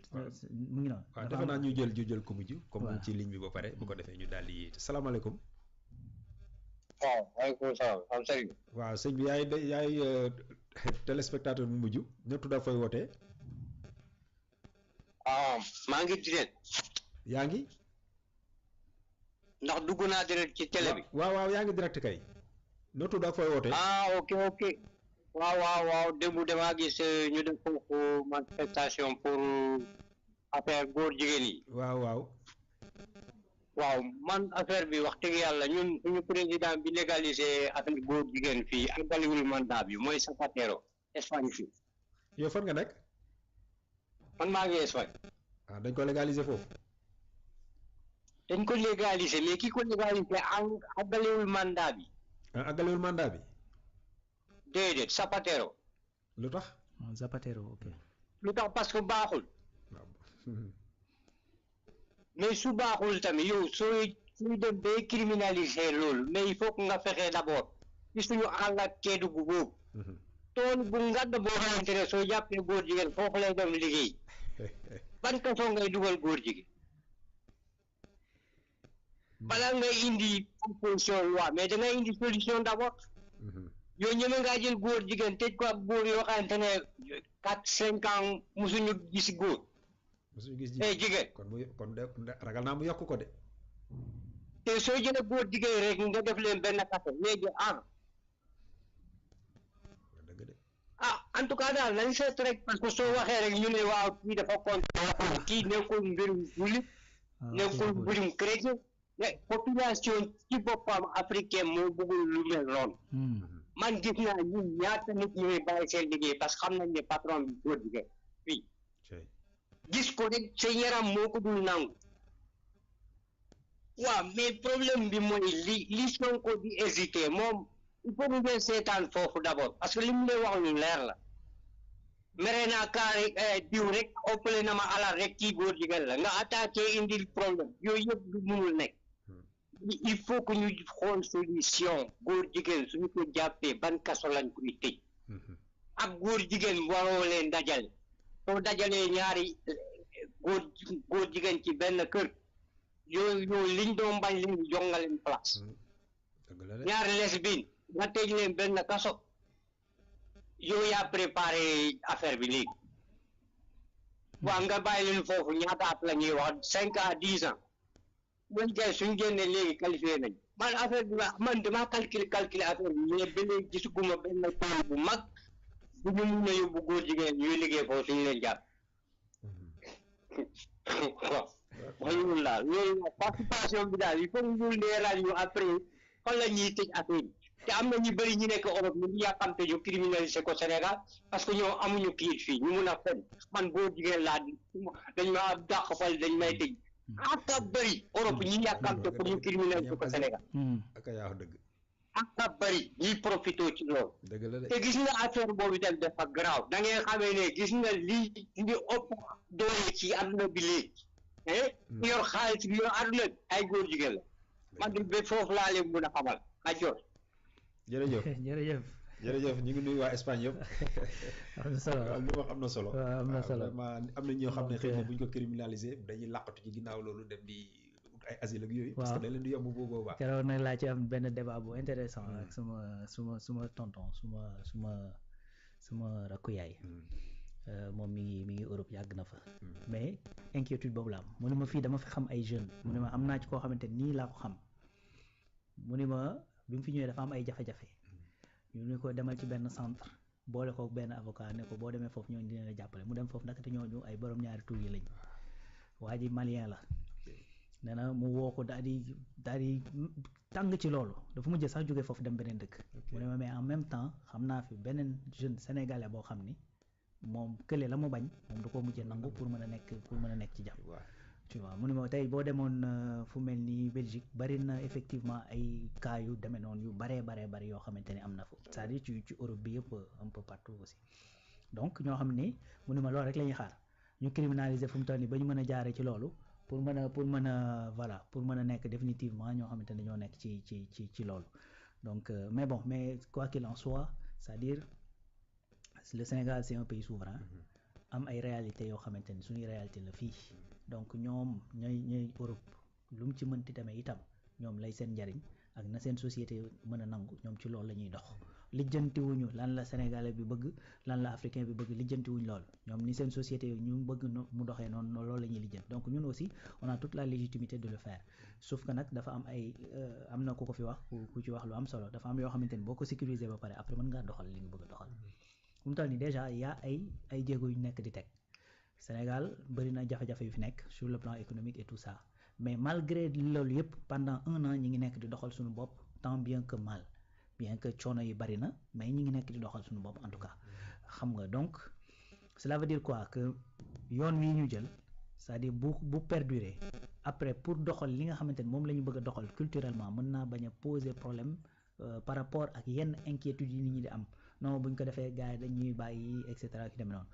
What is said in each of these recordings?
simple. mu ngi noonu. waaw defe naa ñu jël ko mujj. comme ci ligne bi ba pare bu ko defee ñu daal di salaamaaleykum. waaw waaleykum salaam am sëriñ. waaw sëñ bi yaay téléspectateur bu mujj ñëpp tudd fooy wootee. maa ngi direct. yaa ngi. ndax dugg naa direct ci télé bi. waaw yaa ngi direct kay. ñëpp tudd fooy wootee. ok. waaw démb damaa gis ñu def foofu manifestation pour affaire góor jigéen yi. waaw man affaire bi wax dëgg yàlla ñun suñu président bi légalisé affaire góor jigéen fii ak baliwul mandat bi mooy Zapatero Espagne fii. yow fan nga nekk. man maa ngi Espagne. dañ ko légaliser foofu. dañ ko légaliser mais ki ko légaliser àggalewul mandat bi. àggalewul mandat bi. déedéet Zapatero. lu tax. Zapatero ok. lu tax parce que baaxul. mais su baaxul tamit yow sooy dem bay criminaliser loolu mais il faut que nga fexe d'abord ci suñu àll ak Kédougou boobu. tool bu ngand boo xamante ne soo jàppee góor jigéen foofu lay dem liggéey ban kaso ngay dugal góor jigéen balaa ngay indi proposition loi mais da ngay indi solution d'abord. yow ñeme ngaa jël góor jigéen tëj ko ak góor yoo xamante ne 4-5 ans musuñu gis góor. musuñu gis jigéen kon de ragal naa mu yokk ko de. te soo jëlee góor jigéen rek nga def leen benn kase léegi dëgg de. en tout cas daal nañ seet rek parce que soo waxee rek ñu ne waaw kii dafa contre kii nekkul mbirum jullit nekkul mbirum chrétien mais population ci boppam africaine moo bëggul lu mel noonu. man gis naa ñun ñaata nit ñuy bàyyi seen liggéey parce que xam nañ ne patron bi góor jigéen fii gis ko rek sa yaram moo ko dul nangu. waaw mais problème bi mooy li Sonko di hésiter moom il faut que ngeen seetaan foofu d'abord parce que li mu lay wax lu leer la mere naa kaari diw rek ëppale na ma alal rek kii góor jigéen la nga attaqué indil problème yooyu yëpp du munul nekk. il faut que ñu xool solution góor jigéen suñu ko jàppee ban kaso lañ koy tëj. ak góor jigéen waroo leen dajale soo dajalee ñaari góor jigéen ci benn kër yooyu liñ doon bañ leen jox nga leen place. ñaari lesbienne nga tëj leen benn kaso yow yaa préparé affaire bi léegi. waa nga bàyyi leen foofu ñaata at la ñuy wax 5 à 10 ans. buñ jaay suñ génnee léegi qualifié nañ man affaire bi man damaa calculer affaire bi mais ba léegi gisuguma benn tool bu mag bu ñu mun a yóbbu góor jigéen ñuy liggéey foofu suñu leen jàpp. waaw mooy daal loolu participation bi daal il faut ñu leeral ñu après fan la ñuy tëj affaire yi te am na ñu bëri ñu nekk Europe ñu ngi yàkkamte ñu criminaliser ko Sénégal parce que ñoo amuñu kayit fii ñu mun a fen man góor jigéen laa dañ ma dàq fal dañ may tëj. aka bëri Europe ñi yàkkamte pour ñu criminaliser ko Sénégal. ak yaa wax dëgg. aka bëri ñuy profité ci loolu. dëgg la de te gis nga affaire boobu tam dafa garaaw da ngay xamee ne gis nga lii li ëpp doole ci àdduna bi léegi. yor xaalis bi yor àdduna ay góor jigéen la. man de ba foofu laa leen mën a xamal ajoor. jërëjëf ñu ngi nuyu waa Espagne yëpp. am na solo li wax am na solo. waaw am na solo vraiment am na ñoo xam ne xëy na bu ñu ko criminaliser dañuy làqatu ci ginnaaw loolu dem di ay asile ak yooyu. parce que da leen di yomb boobu baax. keroog nag laa ci am benn débat bu intéressant ak suma tonton suma rakku yaay. moom mi ngi Europe yàgg na fa. mais inquiétude boobu la am mu ne ma fii dama fi xam ay jeunes mu ne ma am naa ci koo xamante nii laa ko xam mu ne ma bi mu fi ñëwee dafa am ay jafe-jafe. ñu ne ko demal ci benn centre boole ko benn avocat ne ko boo demee foofu ñooñu dina la jàppale mu dem foofu ndaxte ñooñu ay borom ñaari tur yi lañ waa ji malien la nee na mu woo ko daal di tàng ci loolu dafa mujj sax jógee foofu dem beneen dëkk. mu ne ma mais en même temps xam naa fi beneen jeune sénégalais boo xam ni moom kële la mu bañ moom da koo mujjee nangu pour mën a nekk ci jàmm. tu vois mu ne ma tey boo demoon fu mel ni Belgique bari na effectivement ay cas yu demee noonu yu bari yoo xamante ne am na fa c'est-à-dire ci Europe bi yëpp un peu partout aussi donc ñoo xam ne mu ne ma loolu rek la ñuy xaar ñu criminaliser fu mu toll nii ba ñu mën a jaaree ci loolu pour mën a nekk définitivement ñoo xamante ne ñoo nekk ci loolu donc mais bon mais quoi qu'il en soit c'est-à-dire le Sénégal c'est un pays souverain. am ay réalités yoo xamante ni suñuy réalité la fii donc ñoom ñooy Europe lu mu ci mënti demee itam ñoom lay seen njariñ ak na seen société mën a nangu ñoom ci loolu la ñuy dox lijjantiwuñu lan la sénégalais bi bëgg lan la africain bi bëgg lijjantiwuñ loolu ñoom ni seen société ñu bëgg mu doxee noonu loolu la ñuy lijjanti donc ñun aussi on a toute la légitimité de le faire sauf que nag dafa am ay am na ku ko fi wax ku ci wax lu am solo dafa am yoo xamante ni boo ko sécuriser ba pare après mën ngaa doxal li nga bëgg a doxal fu mu toll nii déjà y a ay jéego yu nekk di teg Sénégal bëri na jafe-jafe yu fi nekk sur le plan économique et tout ça mais malgré loolu yëpp pendant 1 an ñi ngi nekk di doxal suñu bopp tant bien que mal bien que coono yi bari na mais ñi ngi nekk di doxal suñu bopp en tout cas xam nga donc cela veut dire quoi que yoon wi ñu jël c'est-à-dire bu perdurer après pour doxal li nga xamante ni moom la ñu bëgg a doxal culturellement mën naa bañ a poser problème par rapport ak yenn inquiétudes yi nit ñi di am non buñ ko defee gars yi dañuy bàyyi et cetera ki dem noonu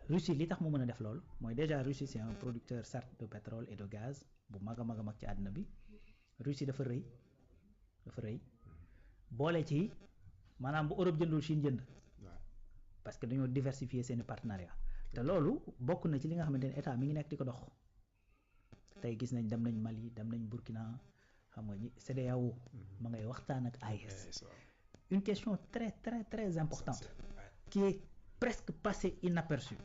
Russie li tax mu mën a def loolu mooy déjà Russie c'est un producteur certes de pétrole et de gaz bu mag a mag a mag ci àddina bi Russie dafa rëy boole ci maanaam bu Europe jëndul Chine jënd parce que dañoo diversifier seeni partenariat te loolu bokk na ci li nga xamante ne état mi ngi nekk di ko dox tey gis nañ dem nañ Mali dem nañ Burkina xam nga ñi CEDEAO ma ngay waxtaan ak AES une question très très très importante qui est presque passée inaperçue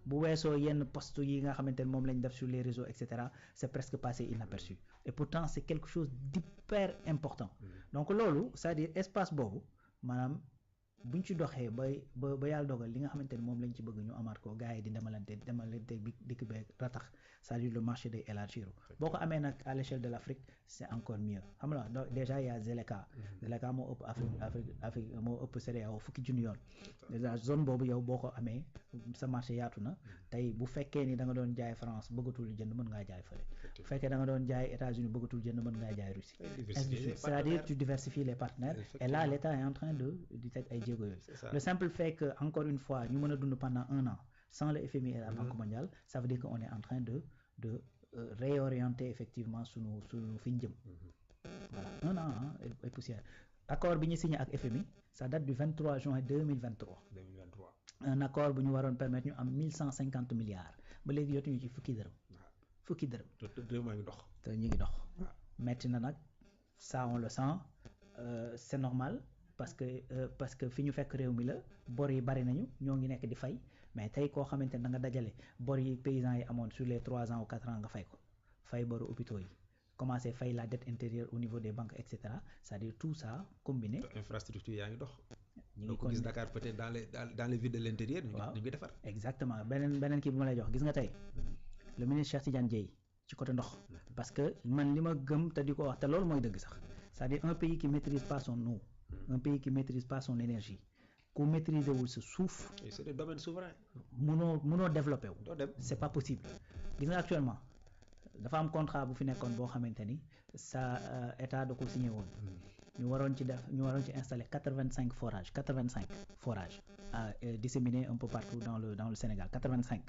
bu weesoo yenn poste yi nga xamante ne moom lañ def sur les réseaux et cetera c'est presque passé inaperçu et pourtant c'est quelque chose d'hyper important donc loolu c'est-à-dire espace boobu maanaam buñ ci doxee ba yàlla dogal li nga xamante ne moom lañ ci bëgg ñu amaat ko gars yi di demalante bi dikk beeg ratax c'est-à-dire le marché day élargir boo ko amee nag à l'échelle de l'Afrique c'est encore mieux xam nga donc déjà y a Zeleka moo ëpp Afrique moo ëpp CEDEAO fukki junni yoon déjà zone boobu yow boo ko amee sa marché yaatu na tey bu fekkee ni da nga doon jaay France bëggatul jënd mën ngaa jaay fële bu fekkee da nga doon jaay États-Unis bëggatul jënd mën ngaa jaay Russie c'est-à-dire tu diversifies les partenaires et là l'État est en train di teg ay jéego yooyu le simple fait que encore une fois ñu mën a dund pendant 1 an sans le FMI et la Banque mondiale ça veut dire qu'on est en train de réorienter effectivement sunu fi ñu jëm voilà 1 an et poussière accord bi ñu signé ak FMI ça date du 23 juin 2023 un accord bu ñu waroon permettre ñu am 1150 milliards ba léegi yotuñu ci fukki dërëm te ñu ngi dox metti na nag ça on le sent c'est normal parce que fi ñu fekk réew mi la bor yi bari nañu ñoo ngi nekk di fay mais tey koo xamante ne da nga dajale bor yi paysans yi amoon sur les 3 ans ou 4 ans nga fay ko fay boru hôpitaux yi commencer fay la dette intérieure au niveau des banques et cetera c'est-à-dire tout ça combiné. infrastructure yaa ngi dox. ñu ngi ko gis Dakar peut-être dans les villes de l'intérieur. ñu ngi defar. exactement beneen kii bi ma lay jox gis nga tey le ministre Cheikh Tidiane Dièye ci côté ndox parce que man li ma gëm te di ko wax te loolu mooy dëgg sax c'est-à-dire un pays qui maîtrise pas son eau un pays qui maîtrise pas son énergie ku maîtriser wul sa suuf. c'est des domaines souverains. munoo développer wu. c'est pas possible gis nga actuellement dafa am contrat bu fi nekkoon boo xamante ni sa état da ko signé woon. ñu waroon ci installer 85 forages disséminés un peu partout dans le Sénégal 85.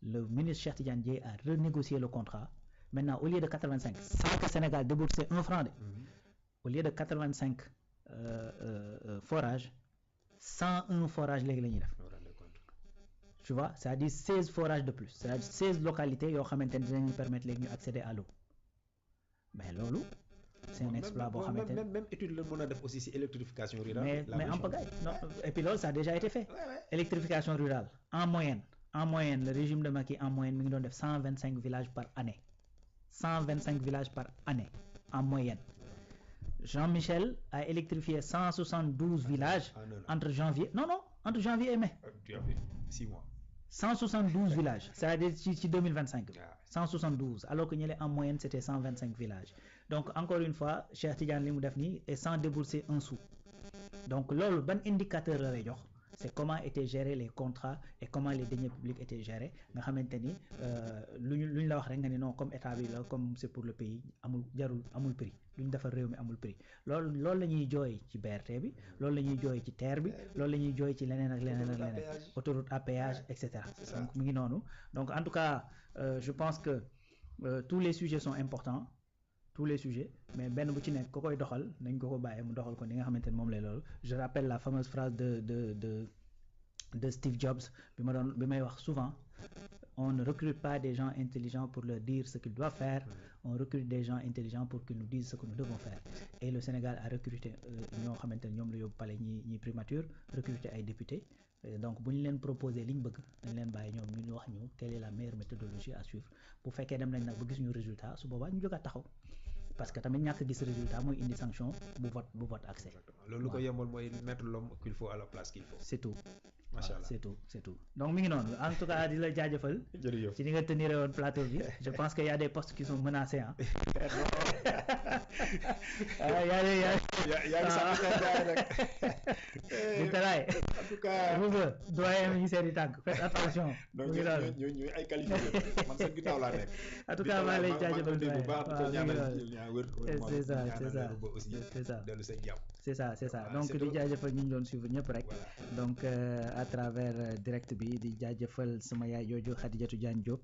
Le ministre Cheikh Tidiane Dièye a renégocié le contrat maintenant au lieu de 85 sans que Sénégal débourse 1 franc de au lieu de 85 forages 101 forages léegi la ñuy def tu vois c'est-à-dire 16 forages de plus c'est-à-dire 16 localités yoo xamante ne dinañu permettre léegi ñu accéder à l'eau mais loolu c'est un exploit boo xamante ne même étude la mën a def aussi ci électrification rurale mais en pagaille non et puis loolu ça a déjà été fait électrification rurale en moyenne le régime de Macky en moyenne mi ngi doon def 125 villages par année 125 villages par année en moyenne Jean-Michel a électrifié 172 villages entre janvier et mai 6 mois 172 villages c'est-à-dire ci 2025 172 alors que ñële en moyenne c'était 125 villages donc encore une fois Cheikh Tidiane li mu def nii et sans débourser un sou donc loolu ban indicateur la lay jox c'est comment étaient gérés les contrats et comment les deniers publics étaient gérés nga xamante ni lu ñu la wax rek nga ni non comme état bi la comme c'est pour le pays amul prix lu ñu defar réew mi amul prix loolu la ñuy jooy ci BRT bi loolu la ñuy jooy ci TER bi loolu la ñuy jooy ci leneen ak leneen autoroute à péage et cetera donc mu ngi noonu donc en tout cas je pense que tous les sujets sont importants tous les sujets mais benn bu ci nekk ko koy doxal nañ ko bàyyee mu doxal ko ni nga xamante ne moom lay loolu je rappelle la fameuse phrase de Steve Jobs bi may wax souvent on ne recrute pas des gens intelligents pour leur dire ce qu'ils doivent faire, on recrute des gens intelligents pour qu'ils nous disent ce que nous devons faire. Et le Sénégal a recruté ñoo xamante ne ñoom la yóbbu palais ñi primature recruter ay députés. Donc bu ñu leen proposer li ñu bëgg dañ leen bàyyi ñoom ñu wax ñu quelle est la meilleure méthodologie à suivre bu fekkee dem nañ nag ba gis ñu résultat su boobaa ñu jógaat taxaw parce que tamit ñàkk gis résultat mooy indi sanction bu vote accès. loolu ko yombal mooy mettre l'homme qu'il faut à la place qu'il faut. C'est tout. Macha Allah c'est tout donc mi ngi noonu en tout cas di la jaajëfal. jërëjëf ci ni nga tenir woon plateau bi je pense que y a des postes qui sont menacés ah. yaa ngi sàmm xel gaay rek. di talaay. En tout cas doyen mi ngi seeni tànk faites attention. donc ñooy ay qualifiés man sa ginnaaw laa nekk. En tout cas maa lay jaajëfal bu baax di ko ñaanal wér. c'est ça dellu sa jàmm. c'est ça donc di jaajëfal ñu doon suivre ñëpp rek. donc à travers direct bi di jaajëfal sama yaay jooju Khadijatou Diagne Diop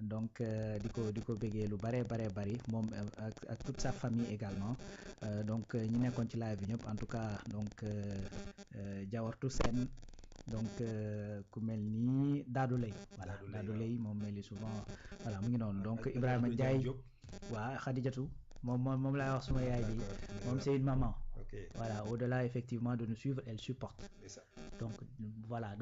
donc di ko bëggee lu bare bari moom ak toute sa famille également donc ñi nekkoon ci live bi ñëpp en tout cas donc Diawartou Sène donc ku mel ni Dadou Lay voilà Dadou Lay moom mel ni souvent voilà mu ngi noonu donc Ibrahima Ndiaye waa Khadijatou moom laay wax suma yaay bi moom c'est une maman. Voilà, au-delà effectivement de nous suivre, elle supporte. Donc voilà,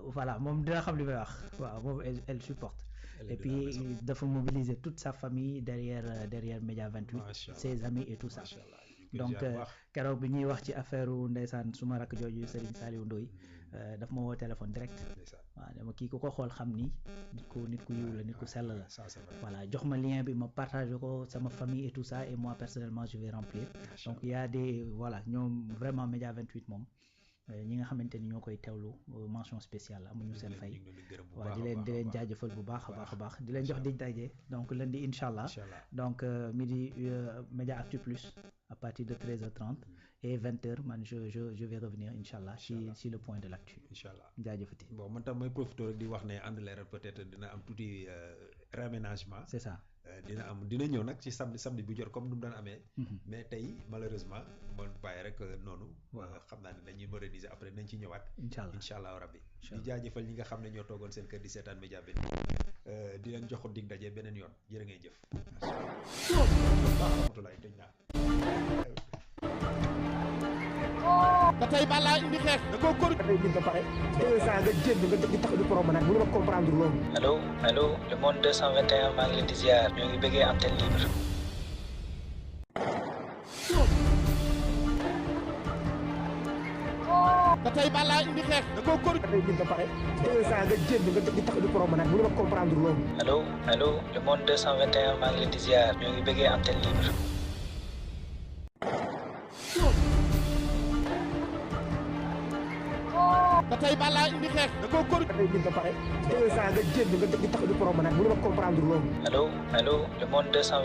voilà, moom dina xam li may wax waaw moom elle supporte. Et puis dafa mobiliser toute sa famille derrière Média 28, ses amis et tout ça. Donc keroog bi ñuy wax ci affaire ndeysaan suma rakk jooju Serigne Saliou Ndoye daf ma woo téléphone direct waaw dama kii ku ko xool xam ni nit ku yiw la nit ku sell la voilà jox ma lien bi ma partagé ko sama famille et tout ça et moi personnellement je vais remplir donc il y a des voilà ñoom vraiment Média 28 moom ñi nga xamante ni ñoo koy teewlu mention spéciale amuñu seen fay waaw di leen jaajëfal bu baax a baax di leen jox diñ daje donc lundi inchallah donc midi Média Actu Plus à partir de 13h30 et 20h man je vais revenir inchallah si le point de l'actu inchallah jaajëfati bon man tam may profiter rek di wax ne ànd leeral peut-être dina am tuuti réaménagement c'est ça dina ñëw nag ci samedi bu jot comme nu mu daan amee mais tey malheureusement ma bàyyi rek noonu xam naa ne dañuy moderniser après nañ ci ñëwaat inchallah rabbi di jaajëfal ñi nga xam ne ñoo toogoon seen kër di seetaan Média bi di leen jox dig daje beneen yoon jërë ngay jëf rahmatulahi tëj naa ba tey balaa indi xeex da koo kor tey nit ba pare 2 ans nga jéem nga di tax di promenade mënu ma comprendre loolu allo le monde 221 maa ngi leen di ziar ñoo ngi bëggee Antenne Libre ba tey balaa indi xeex da koo kor tey nit ba pare 2 ans nga jéem nga di tax di promenade mënu ma comprendre loolu allo le monde 221 maa ngi leen di ziar ñoo ngi bëggee Antenne Libre ba tey balaa indi xeex da koo kor tey nit ba pare 2 ans nga jéem nga di tax di promenade mënu ma comprendre loolu allo le monde 221